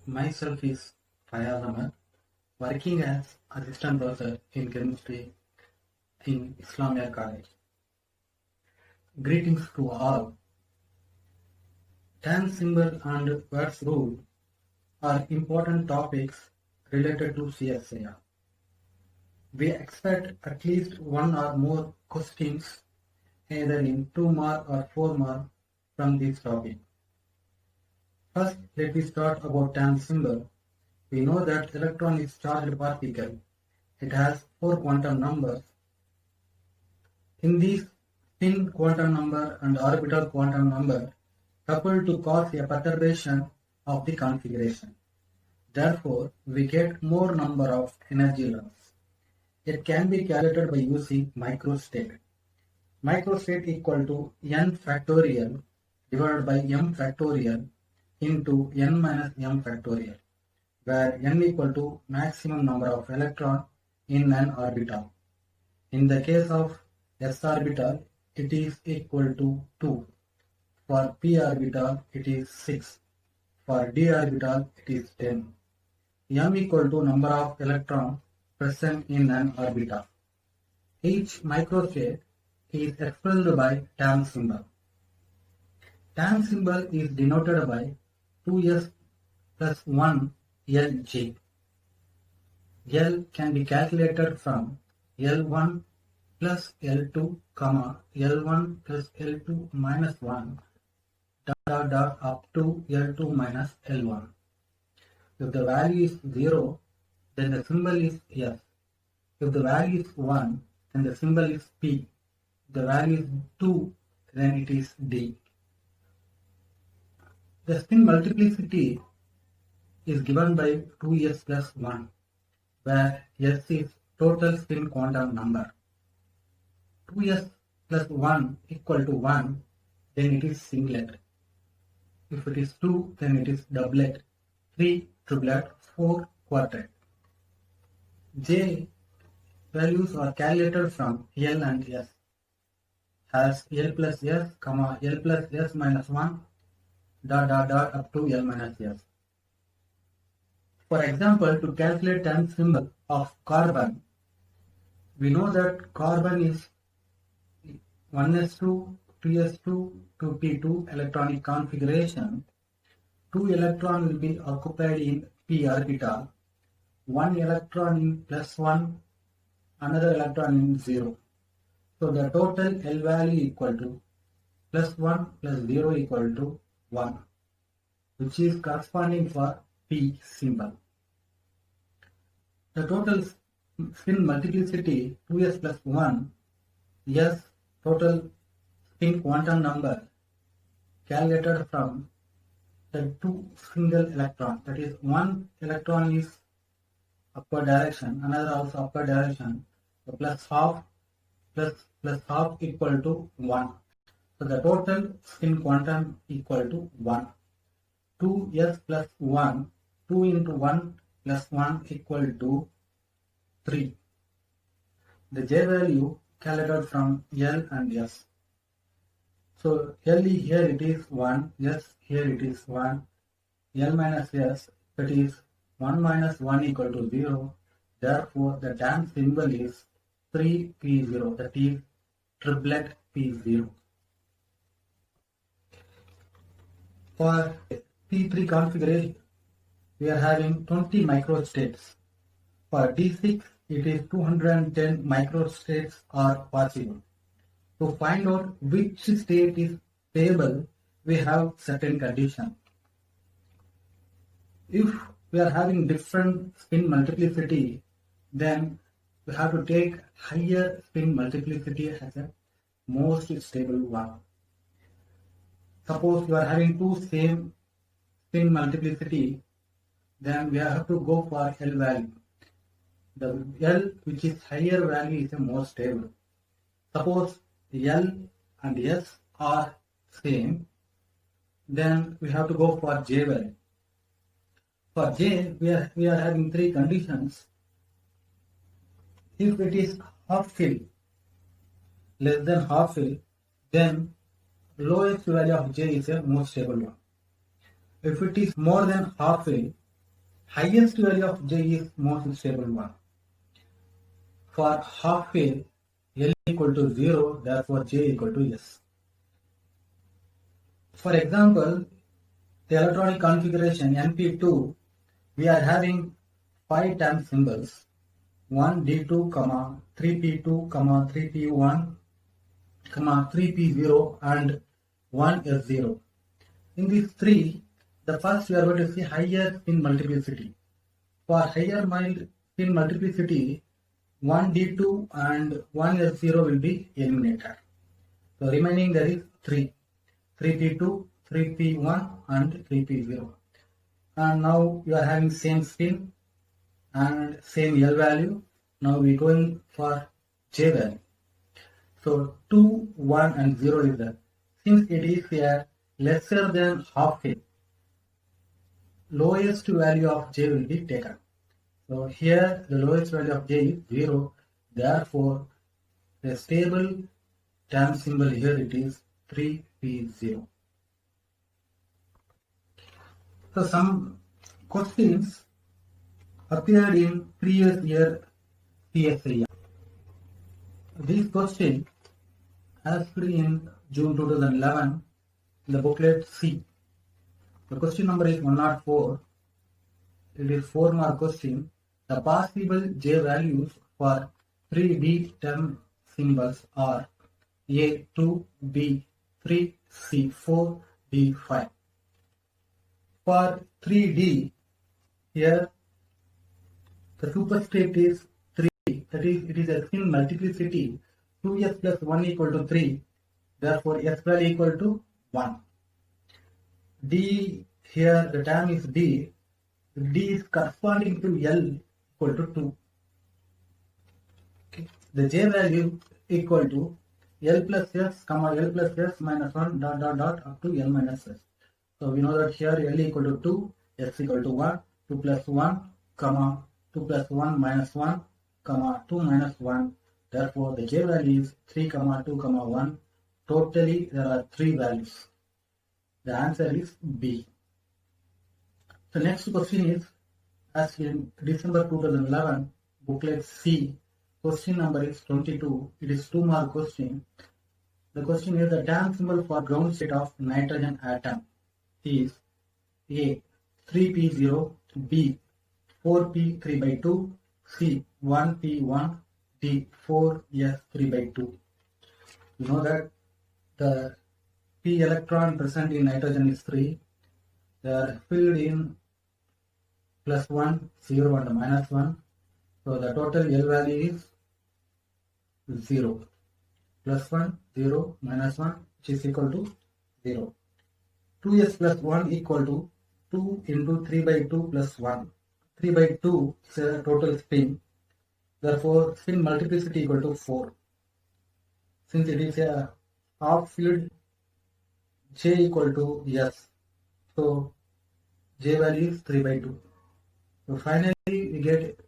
Myself is Fayaz Ahmed, working as assistant professor in chemistry in Islamia College. Greetings to all. Tan symbol and Watt's rule are important topics related to CSIR. We expect at least one or more questions either in 2 mark or 4 mark from this topic. First, let me start about tan symbol. We know that electron is charged particle. It has 4 quantum numbers. In these, spin quantum number and orbital quantum number coupled to cause a perturbation of the configuration. Therefore, we get more number of energy loss. It can be calculated by using microstate. Microstate equal to n factorial divided by m factorial into n minus m factorial, where n equal to maximum number of electron in an orbital. In the case of s orbital, it is equal to 2. For p orbital, it is 6. For d orbital, it is 10. M equal to number of electrons present in an orbital. Each microstate is expressed by tan symbol. Tan symbol is denoted by 2s plus 1 Lg. L can be calculated from L1 plus L2, L1 plus L2 minus 1 up to L2 minus L1. If the value is 0, then the symbol is S. If the value is 1, then the symbol is P. If the value is 2, then it is D. The spin multiplicity is given by 2s plus 1, where S is total spin quantum number. 2s plus 1 equal to 1, then it is singlet. If it is 2, then it is doublet. 3, triplet. 4, quartet. J values are calculated from L and S. As L plus S, L plus S minus 1, up to L minus S. For example, to calculate tan symbol of carbon, we know that carbon is 1s2, 2s2, 2p2 electronic configuration. 2 electrons will be occupied in p orbital, 1 electron in plus 1, another electron in 0. So the total L value equal to plus 1 plus 0 equal to 1, which is corresponding for P symbol. The total spin multiplicity 2s plus 1, S total spin quantum number calculated from the 2 single electron, that is 1 electron is upward direction, another also upward direction, so plus half equal to 1. So the total spin quantum equal to 1. 2s plus 1, 2 into 1 plus 1 equal to 3. The J value calculated from L and S. So L here it is 1, S here it is 1, L minus S, that is 1 minus 1 equal to 0. Therefore, the tan symbol is 3p0, that is triplet p0. For P3 configuration, we are having 20 microstates. For D6, it is 210 microstates are possible. To find out which state is stable, we have certain conditions. If we are having different spin multiplicity, then we have to take higher spin multiplicity as a most stable one. Suppose you are having two same spin multiplicity, then we have to go for L value. The L which is higher value is the most stable. Suppose L and S are same, then we have to go for J value. For J, we are having 3 conditions. If it is half fill, less than half fill, then lowest value of J is a most stable one. If it is more than half fill, Highest value of J is most stable one. For half wave, L equal to 0, therefore J equal to S. For example, the electronic configuration NP2, we are having 5 time symbols, 1D2, 3P2, 3P1, 3P0 and 1S0. In these three, the first we are going to see higher spin multiplicity. For higher spin multiplicity, 1D2 and 1S0 will be eliminated. So remaining there is 3P2, 3P1 and 3P0. And now you are having same spin and same L value. Now we are going for J value. So 2, 1 and 0 is there. Since it is here lesser than half wave, lowest value of J will be taken. So here the lowest value of J is 0. Therefore, the stable time symbol here it is 3P0. So some questions appeared in previous year CSIR. This question asked in June 2011 in the booklet C. The question number is 104. It is 4-mark question. The possible J values for 3D term symbols are A 2, B 3, C 4, D 5. For 3D, here the superscript is 3. That is, it is a spin multiplicity 2s plus 1 equal to 3. Therefore, s value equal to 1. D, here the term is D. D is corresponding to L equal to 2. Okay. The J value equal to L plus S, L plus S minus 1 dot dot dot up to L minus S. So we know that here L equal to 2, S equal to 1, 2 plus 1, 2 plus 1 minus 1, 2 minus 1. Therefore, the J value is 3, 2, 1. Totally, there are 3 values. The answer is B. The next question is, as in December 2011, booklet C, question number is 22. It is 2-mark question. The question is the time symbol for ground state of nitrogen atom is A 3P0, B 4P 3 by 2, C 1P1, D 4S 3 by 2. You know that the P electron present in nitrogen is 3. They are filled in plus 1, 0 and minus 1. So the total L value is 0. Plus 1, 0, minus 1, which is equal to 0. 2s plus 1 equal to 2 into 3 by 2 plus 1. 3 by 2 is a total spin. Therefore, spin multiplicity equal to 4. Since it is a half filled, J equal to S. So, J value is 3 by 2. So, finally, we get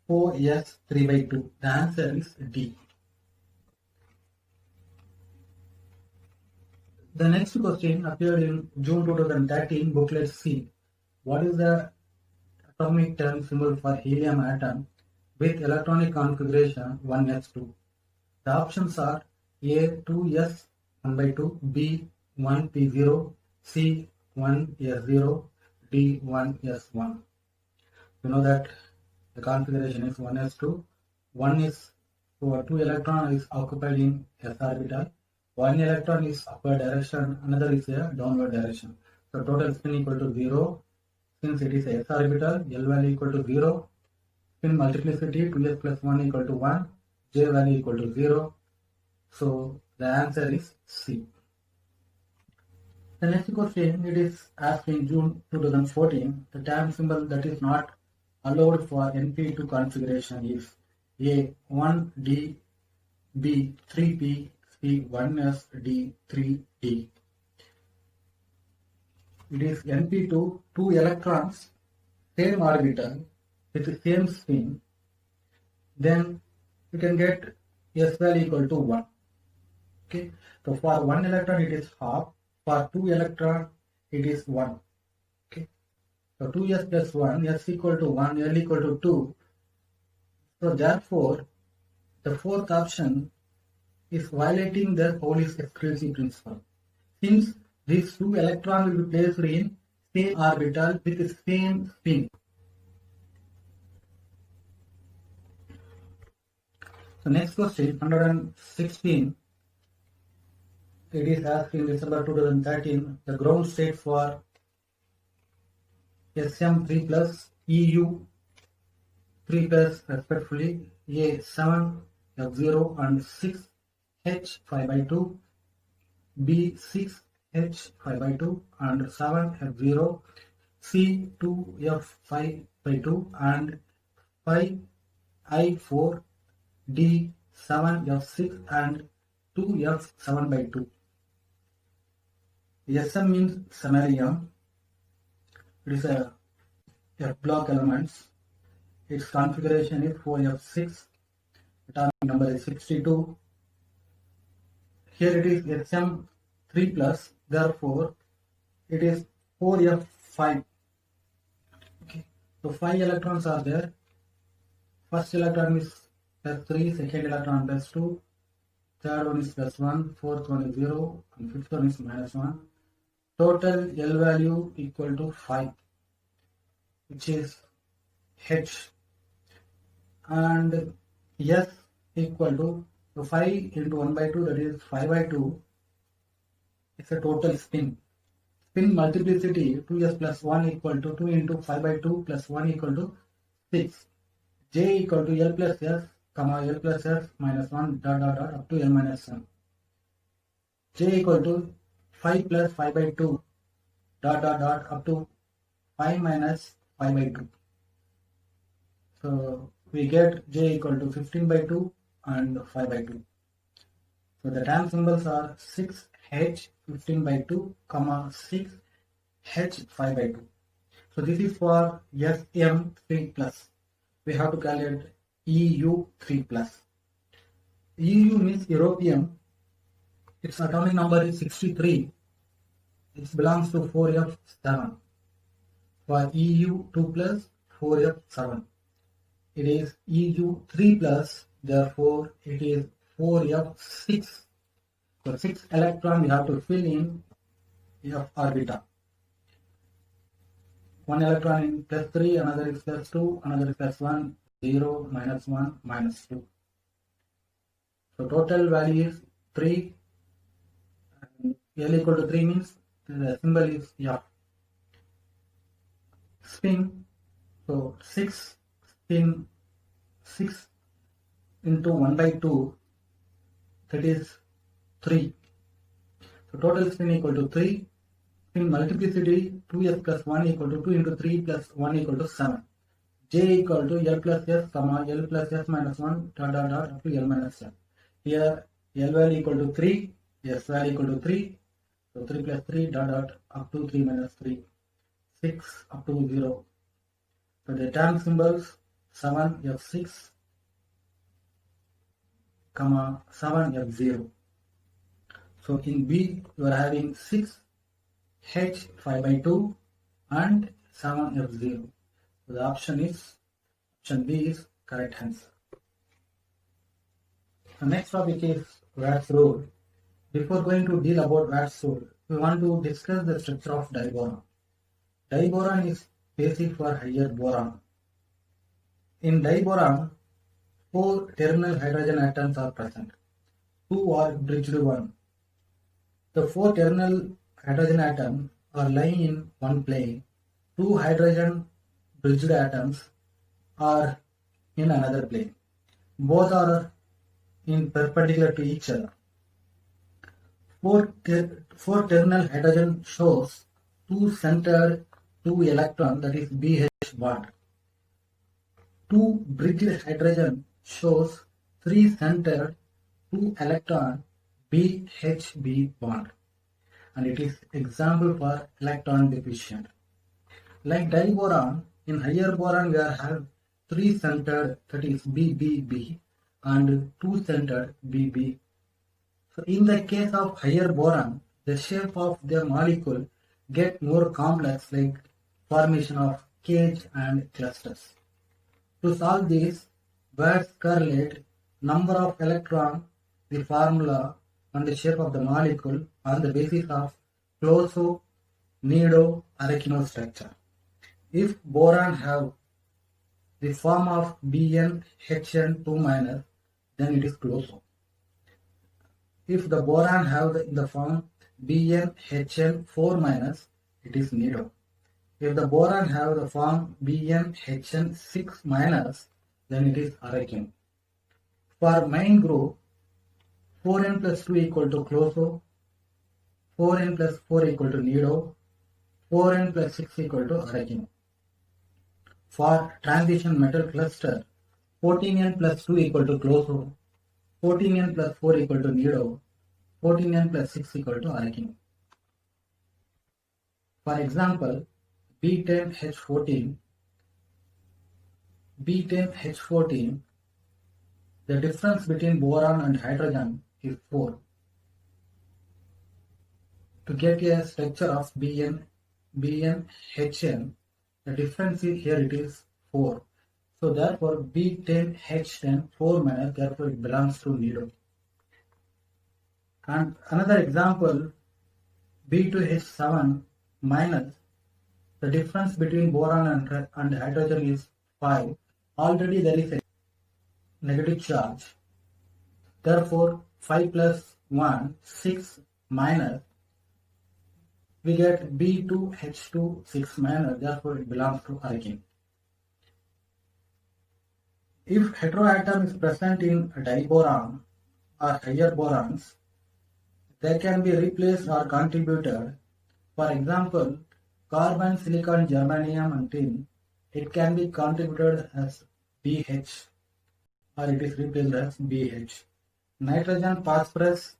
4S 3 by 2. The answer is D. The next question appeared in June 2013, booklet C. What is the atomic term symbol for helium atom with electronic configuration 1s2? The options are A 2s 1 by 2, B 1p0, C 1s0, D 1s1. You know that the configuration is 1s2. One is, so 2 electron is occupied in s orbital. 1 electron is upward direction, another is a downward direction. So total spin equal to 0. Since it is a s orbital, L value equal to 0. Spin multiplicity 2s plus 1 equal to 1. J value equal to 0. So the answer is C. The next question, it is asked in June 2014. The time symbol that is not allowed for NP2 configuration is A 1D, B 3P, C 1S, D 3D. It is NP2, 2 electrons, same orbital with the same spin. Then you can get S value equal to 1. Okay. So for 1 electron it is half. For 2 electron it is 1. Okay. So 2s plus 1, s equal to 1, l equal to 2. So therefore, the fourth option is violating the Pauli's exclusive principle. Since these two electrons will be placed in same orbital with the same spin. So next question, 116. It is asked in December 2013, the ground state for SM3 plus EU 3 plus respectively A7, F0 and 6 H5 by 2, B6 H5 by 2 and 7 F0, C2 F5 by 2 and 5 I4, D7 F6 and 2 F7 by 2. SM means samarium. It is a F block elements. Its configuration is 4F6. Atomic number is 62. Here it is SM3 plus. Therefore, it is 4F5. Okay. So 5 electrons are there. First electron is plus 3. Second electron plus 2. Third one is plus 1. Fourth one is 0. And fifth one is minus 1. Total L value equal to 5, which is H, and S equal to 5 into 1 by 2, that is 5 by 2. It's a total spin. Spin multiplicity 2s plus 1 equal to 2 into 5 by 2 plus 1 equal to 6. J equal to L plus S, comma L plus S minus 1 dot dot dot up to L minus 1. J equal to 5 plus 5 by 2 dot dot dot up to 5 minus 5 by 2. So we get J equal to 15 by 2 and 5 by 2. So the time symbols are 6H 15 by 2, comma 6H 5 by 2. So this is for SM3 plus. We have to calculate EU3 plus. EU means European. Its atomic number is 63. It belongs to 4F7. For EU2 plus 4F7. It is EU3 plus, therefore it is 4F6. So 6 electron we have to fill in F orbital. One electron in plus 3, another is plus 2, another is plus 1, 0, minus 1, minus 2. So total value is 3. L equal to 3 means the symbol is F. Spin, so 6 spin 6 into 1 by 2, that is 3. So total spin equal to 3. Spin multiplicity 2s plus 1 equal to 2 into 3 plus 1 equal to 7. J equal to L plus S, comma L plus S minus 1 dot dot dot up to L minus S. Here L value equal to 3, S value equal to 3. So 3 plus 3 dot dot up to 3 minus 3. 6 up to 0. So the time symbols 7F6, comma 7F0. So in B you are having 6H 5 by 2 and 7F0. So the option B is correct answer. The next topic is Watt's rule. Before going to deal about Watt's rule, we want to discuss the structure of diboron. Diboron is basic for higher boron. In diboron, 4 terminal hydrogen atoms are present. 2 are bridged one. The 4 terminal hydrogen atoms are lying in one plane. 2 hydrogen bridged atoms are in another plane. Both are in perpendicular to each other. 4 terminal hydrogen shows 2 centered 2 electron, that is BH bond. 2 bridged hydrogen shows 3 centered 2 electron BHB bond, and it is example for electron deficient. Like diboron, in higher boron we have 3 centered, that is BBB, and 2 centered BB. So in the case of higher boron, the shape of their molecule get more complex, like formation of cage and clusters. To solve this, Ward's correlate number of electron, the formula, and the shape of the molecule on the basis of Closio-Needle-Arekino structure. If boron have the form of BnHn2-, then it is Closio. If the boron have the form BnHn4-, it is Nido. If the boron have the form BnHn6-, then it is Arekino. For main group, 4n plus 2 equal to Closio, 4n plus 4 equal to Nido, 4n plus 6 equal to Arekino. For transition metal cluster, 14n plus 2 equal to Closio, 14n plus 4 equal to Nido, 14n plus 6 equal to Arekino. For example, B10H14, the difference between boron and hydrogen is 4. To get a structure of BnHn, the difference here it is 4. So therefore B10H10 4-, therefore it belongs to Nido. And another example, B2H7-, the difference between boron and hydrogen is 5. Already there is a negative charge. Therefore 5 plus 1, 6-, we get B2H2 6-, therefore it belongs to Arekino. If heteroatom is present in diboron or higher borons, they can be replaced or contributed. For example, carbon, silicon, germanium and tin, it can be contributed as BH or it is replaced as BH. Nitrogen, phosphorus,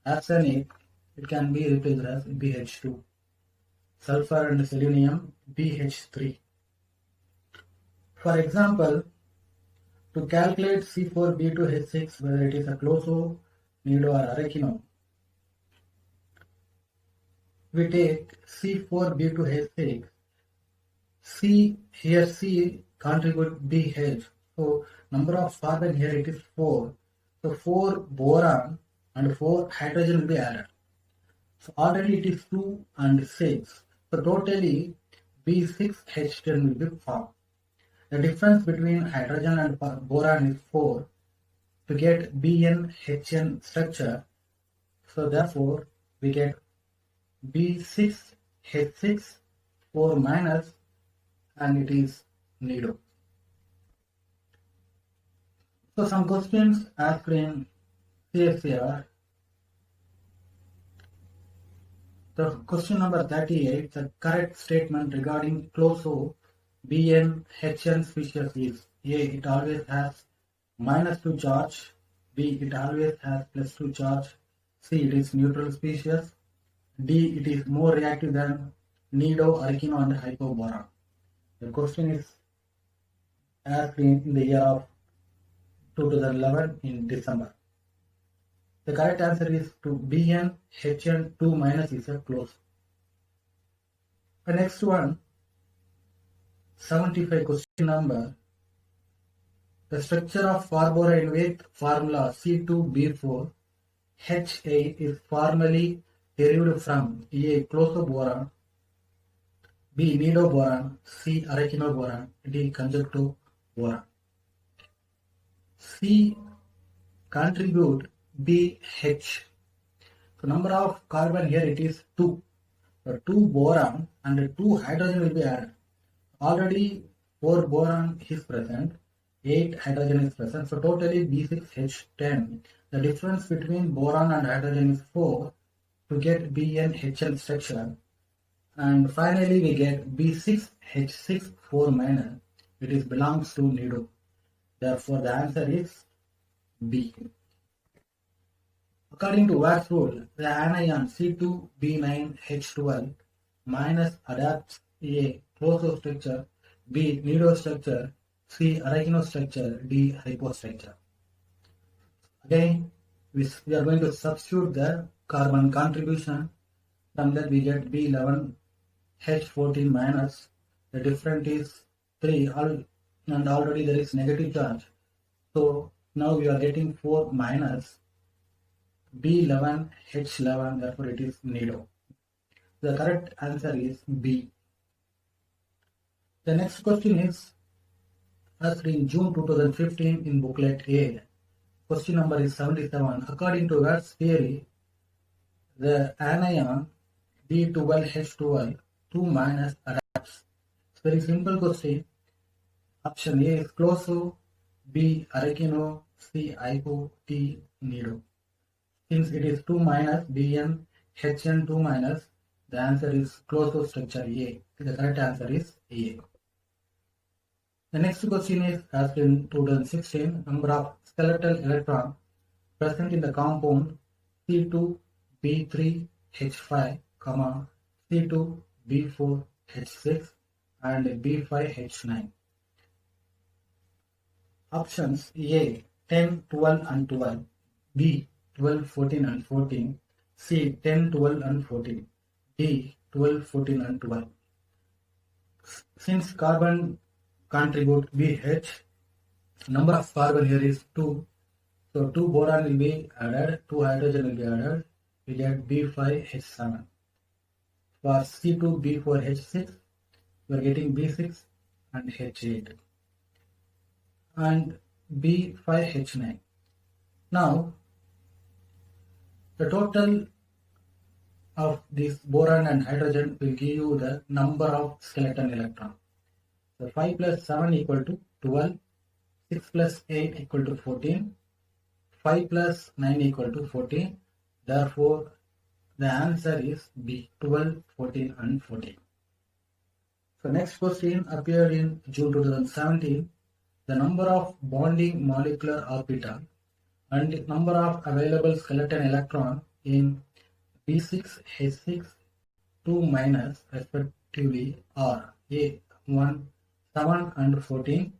arsenic, it can be replaced as BH2. Sulfur and selenium, BH3. For example, to calculate C4B2H6, whether it is a Closio, Nido or Arekino, we take C4B2H6. C contribute BH. So number of carbon here it is 4. So 4 boron and 4 hydrogen will be added. So already it is 2 and 6. So totally B6H10 will be formed. The difference between hydrogen and boron is 4 to get BnHn structure. So therefore we get B6H6 4-, and it is Nido. So some questions asked in CSIR. The question number 38, the correct statement regarding Closio BnHn species is A. It always has -2 charge. B. It always has +2 charge. C. It is neutral species. D. It is more reactive than Nido, Arekino and hypoboron. The question is asked in the year of 2011 in December. The correct answer is to BnHn2- is a Closio. The next one, 75 question number. The structure of carborane with formula C2B4 H8 is formally derived from A. Closio boron, B. Nido boron, C. Arekino boron, D. conjunctive boron. C contribute BH. So number of carbon here it is 2. So 2 boron and 2 hydrogen will be added. Already 4 boron is present, 8 hydrogen is present. So totally B6H10. The difference between boron and hydrogen is 4 to get BnHn structure. And finally we get B6H6 4-. It is belongs to Nido. Therefore the answer is B. According to Watt's rule, the anion C2B9H12- adapts A. Closio structure, B. Nido structure, C. Arekino structure, D. hypo structure. Again, we are going to substitute the carbon contribution. From that we get B11 H14 minus, the difference is 3 and already there is negative charge. So now we are getting 4 minus B11 H11, therefore it is NIDO. The correct answer is B. The next question is asked in June 2015 in booklet A. Question number is 77. According to Watt's theory, the anion B12H12 2 minus adapts. It's very simple question. Option A is closo, B arekino, C ipo, D nido. Since it is 2 minus Bn Hn 2 minus, the answer is closo structure A. The correct answer is A. The next question is asked in 2016. Number of skeletal electrons present in the compound C2B3H5, C2B4H6 and B5H9. Options A 10, 12 and 12, B 12, 14 and 14, C 10, 12 and 14, D 12, 14 and 12. Since carbon contribute BH, number of carbon here is 2. So 2 boron will be added, 2 hydrogen will be added, we get B5H7. For C2B4H6, we are getting B6 and H8 and B5H9. Now, the total of this boron and hydrogen will give you the number of skeleton electrons. So 5 plus 7 equal to 12, 6 plus 8 equal to 14, 5 plus 9 equal to 14. Therefore, the answer is B, 12, 14 and 14. So next question appeared in June 2017. The number of bonding molecular orbital and number of available skeleton electron in B6, H6, 2 minus respectively are A, 1, 7 and 14,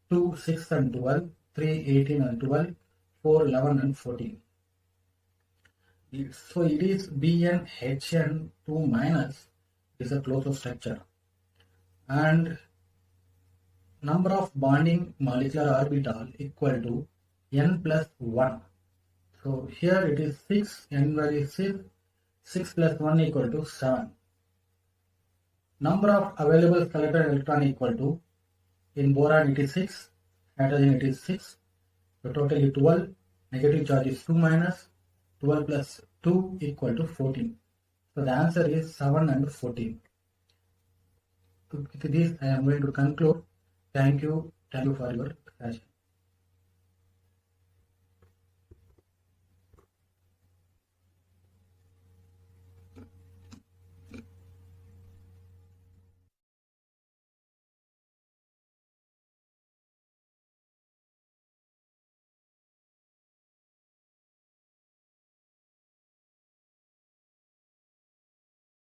2, 6 and 12, 3, 18 and 12, 4, 11 and 14. So it is Bn Hn 2 minus is a closed structure, and number of bonding molecular orbital equal to n plus 1. So here it is 6, n value is 6, 6 plus 1 equal to 7. Number of available skeleton electron equal to, in boron it is 6, hydrogen it is 6, so totally 12, negative charge is 2 minus, 12 plus 2 equal to 14. So the answer is 7 and 14. With this I am going to conclude. Thank you for your attention.